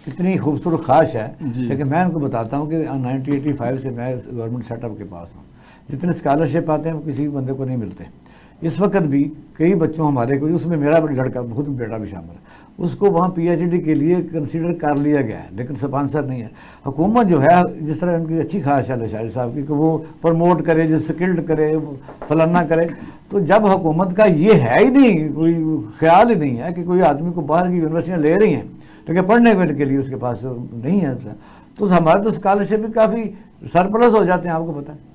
इतनी खूबसूरत ख्वाहिश है। लेकिन मैं उनको बताता हूँ कि 1985 से मैं गवर्नमेंट सेटअप के पास हूँ। जितने स्कॉलरशिप आते हैं वो किसी बंदे को नहीं मिलते। इस वक्त भी कई बच्चों हमारे को, उसमें मेरा लड़का खुद बेटा भी शामिल है, उसको वहाँ PhD के लिए कंसीडर कर लिया गया है, लेकिन स्पॉन्सर नहीं है। हुकूमत जो है, जिस तरह उनकी अच्छी ख्वाहिश है लशारी साहब की कि वो प्रमोट करे, जो स्किल्ड करे, फलाना करे, तो जब हुकूमत का ये है ही नहीं, कोई ख्याल ही नहीं है कि कोई आदमी को बाहर की यूनिवर्सिटियाँ ले रही हैं लेकिन पढ़ने के लिए उसके पास नहीं है, तो हमारे तो स्कॉलरशिप भी काफ़ी सरप्लस हो जाते हैं, आपको पता है।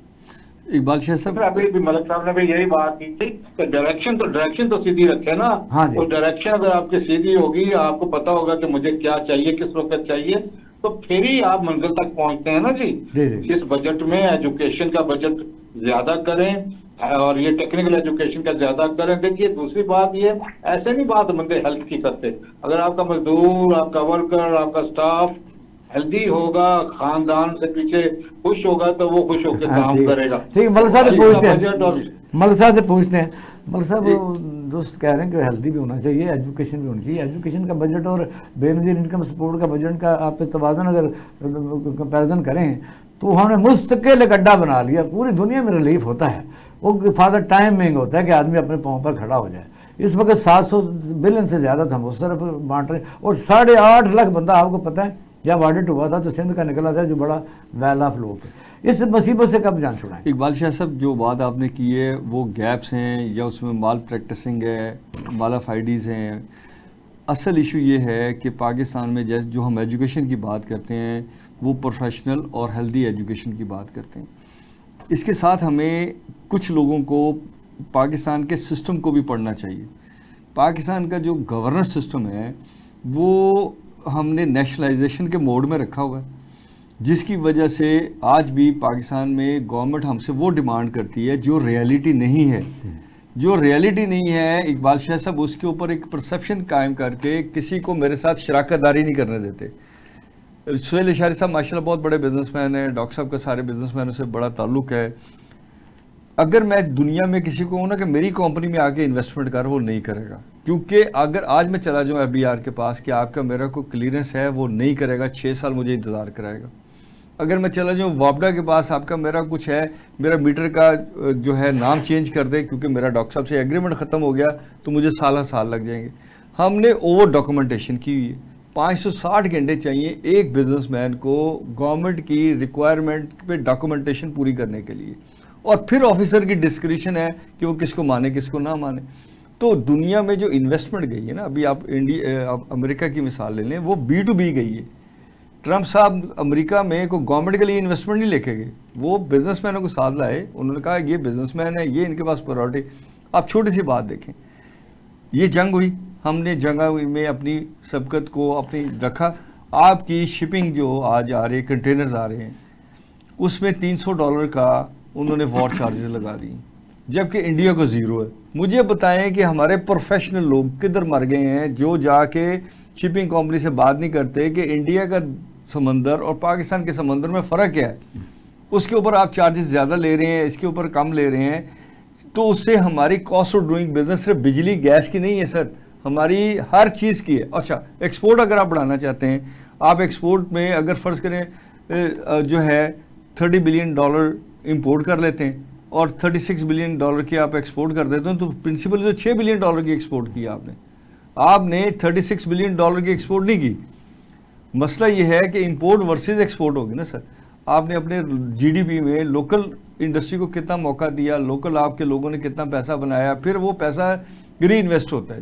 इकबाल शाह साहब, अभी भी मलिक साहब ने भी यही बात की थी कि डायरेक्शन तो सीधी रखे ना। हाँ जी। वो डायरेक्शन अगर आपकी सीधी होगी, आपको पता होगा कि मुझे क्या चाहिए, किस वक्त चाहिए, तो फिर ही आप मंजिल तक पहुंचते हैं ना जी। इस बजट में एजुकेशन का बजट ज्यादा करें और ये टेक्निकल एजुकेशन का ज्यादा करें। देखिए दूसरी बात ये, ऐसे नहीं बात बंदे हेल्थ की करते। अगर आपका मजदूर, आपका वर्कर, आपका स्टाफ हेल्दी होगा, खानदान से पीछे खुश होगा, तो वो खुश होकर काम करेगा। ठीक है, मलिक साहब से पूछते हैं, मलिक साहब दोस्त कह रहे हैं कि हेल्दी भी होना चाहिए, एजुकेशन भी होनी चाहिए। एजुकेशन का बजट और बेनजीर इनकम सपोर्ट का बजट का आप तवाज़ुन अगर कंपेरिजन करें तो उन्होंने मुस्तकिल एक अड्डा बना लिया। पूरी दुनिया में रिलीफ होता है, वो फादर टाइमिंग होता है कि आदमी अपने पाँव पर खड़ा हो जाए। इस वक्त 700 बिलियन से ज़्यादा हम उस तरफ बांट रहे हैं, और 8.5 लाख बंदा, आपको पता है जब ऑडिट हुआ था तो सिंध का निकला था जो बड़ा वेल ऑफ लोग थे। इस मुसीबत से कब जान छुड़ाएं? इकबाल शाह साहब, जो बात आपने की है वो गैप्स हैं या उसमें माल प्रैक्टिसिंग है, मालाफाइडीज़ हैं। असल इशू ये है कि पाकिस्तान में जैसे जो हम एजुकेशन की बात करते हैं वो प्रोफेशनल और हेल्दी एजुकेशन की बात करते हैं। इसके साथ हमें कुछ लोगों को पाकिस्तान के सिस्टम को भी पढ़ना चाहिए। पाकिस्तान का जो गवर्नेंस सिस्टम है वो हमने नेशनलाइजेशन के मोड में रखा हुआ है, जिसकी वजह से आज भी पाकिस्तान में गवर्नमेंट हमसे वो डिमांड करती है जो रियलिटी नहीं है। जो रियलिटी नहीं है इकबाल शाह साहब, उसके ऊपर एक परसेप्शन कायम करके किसी को मेरे साथ शराकतदारी नहीं करने देते। सुहेल इशारी साहब माशाल्लाह बहुत बड़े बिजनेसमैन हैं, डॉक्टर साहब का सारे बिजनेसमैनों से बड़ा ताल्लुक है। अगर मैं दुनिया में किसी को कहूँ ना कि मेरी कंपनी में आके इन्वेस्टमेंट कर, वो नहीं करेगा। क्योंकि अगर आज मैं चला जाऊँ FBR के पास कि आपका मेरा कोई क्लियरेंस है, वो नहीं करेगा, 6 साल मुझे इंतज़ार कराएगा। अगर मैं चला जाऊँ वापडा के पास, आपका मेरा कुछ है, मेरा मीटर का जो है नाम चेंज कर दे क्योंकि मेरा डॉक्टर साहब से एग्रीमेंट ख़त्म हो गया, तो मुझे साल लग जाएंगे। हमने ओवर डॉक्यूमेंटेशन की हुई है। 560 घंटे चाहिए एक बिजनेसमैन को गवर्नमेंट की रिक्वायरमेंट पे डॉक्यूमेंटेशन पूरी करने के लिए, और फिर ऑफिसर की डिस्क्रिप्शन है कि वो किसको माने किसको ना माने। तो दुनिया में जो इन्वेस्टमेंट गई है ना, अभी आप अमेरिका की मिसाल ले लें, वो B2B गई है। ट्रंप साहब अमेरिका में कोई गवर्नमेंट के लिए इन्वेस्टमेंट नहीं लेके गए, वो बिजनेसमैनों को साथ लाए। उन्होंने कहा ये बिजनेसमैन है, ये इनके पास प्रायोरिटी। आप छोटी सी बात देखें, ये जंग हुई, हमने जंग में अपनी सबकत को अपनी रखा। आपकी शिपिंग जो आज आ रही, कंटेनर्स आ रहे हैं, उसमें $300 का उन्होंने वॉर चार्जेस लगा दी, जबकि इंडिया को ज़ीरो है। मुझे बताएं कि हमारे प्रोफेशनल लोग किधर मर गए हैं जो जाके शिपिंग कंपनी से बात नहीं करते कि इंडिया का समंदर और पाकिस्तान के समंदर में फ़र्क क्या है। उसके ऊपर आप चार्जेस ज़्यादा ले रहे हैं, इसके ऊपर कम ले रहे हैं, तो उससे हमारी कॉस्ट ऑफ डूइंग बिजनेस सिर्फ बिजली गैस की नहीं है सर, हमारी हर चीज़ की है। अच्छा, एक्सपोर्ट अगर आप बढ़ाना चाहते हैं, आप एक्सपोर्ट में अगर फ़र्ज़ करें जो है $30 बिलियन इंपोर्ट कर लेते हैं और $36 बिलियन की आप एक्सपोर्ट कर देते हैं, तो प्रिंसिपल जो $6 बिलियन की एक्सपोर्ट की आपने 36 बिलियन डॉलर की एक्सपोर्ट नहीं की। मसला ये है कि इंपोर्ट वर्सेस एक्सपोर्ट होगी ना सर। आपने अपने GDP में लोकल इंडस्ट्री को कितना मौका दिया, लोकल आपके लोगों ने कितना पैसा बनाया, फिर वो पैसा री इन्वेस्ट होता है।